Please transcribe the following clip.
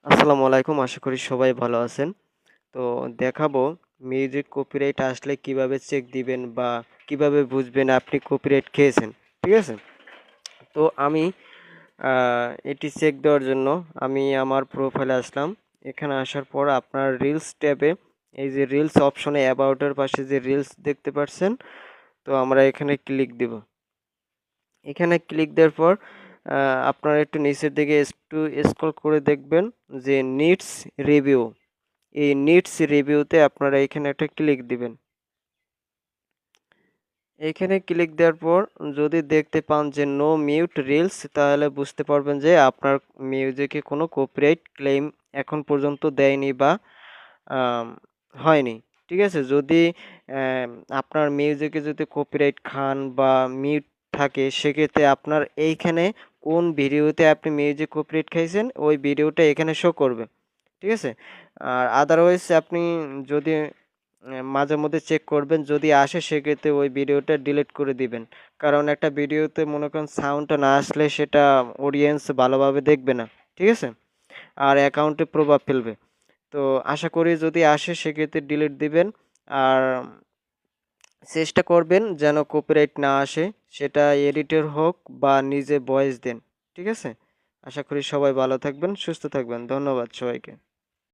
আসসালামু আলাইকুম। আশা করি সবাই ভালো আছেন। তো দেখাবো মিউজিক কপিরাইট আসলে কিভাবে চেক দিবেন বা কিভাবে বুঝবেন আপনি কপিরাইট খেয়েছেন। ঠিক আছে? তো আমি আ এটি চেক দেওয়ার জন্য আমি আমার প্রোফাইলে আসলাম। এখানে আসার পর আপনার রিলস ট্যাবে এই যে রিলস অপশনে অ্যাবাউট এর পাশে যে রিলস দেখতে পারছেন, তো আমরা এখানে ক্লিক দিব। এখানে ক্লিক দেওয়ার পর আ আপনারা একটু নিচের দিকে একটু স্ক্রল করে দেখবেন যে নিডস রিভিউ। এই নিডস রিভিউতে আপনারা এখানে একটা ক্লিক দিবেন। এখানে ক্লিক দেওয়ার পর যদি দেখতে পান যে নো মিউট রিলস, তাহলে বুঝতে পারবেন যে আপনার মিউজিকে কোনো কপিরাইট ক্লেম এখন পর্যন্ত দেয়নি বা আম হয়নি। ঠিক আছে? যদি আপনার মিউজিকে যদি কপিরাইট খান বা মিউট থাকে, সেক্ষেত্রে আপনার এইখানে কোন ভিডিওতে আপনি মিউজিক কপিরাইট খাইছেন ওই ভিডিওটা এখানে শো করবে। ঠিক আছে? আর আদারওয়াইজ আপনি যদি মাঝে মধ্যে চেক করবেন, যদি আসে সেক্ষেত্রে ওই ভিডিওটা ডিলিট করে দিবেন। কারণ একটা ভিডিওতে মনে করেন সাউন্ডটা না আসলে সেটা অডিয়েন্স ভালোভাবে দেখবে না। ঠিক আছে? আর অ্যাকাউন্টে প্রভাব ফেলবে। তো আশা করি যদি আসে সেক্ষেত্রে ডিলিট দিবেন। আর চেষ্টা করবেন যেন কপিরাইট না আসে। সেটা এডিটের হোক বা নিজে ভয়েস দেন। ঠিক আছে? আশা করি সবাই ভালো থাকবেন, সুস্থ থাকবেন। ধন্যবাদ সবাইকে।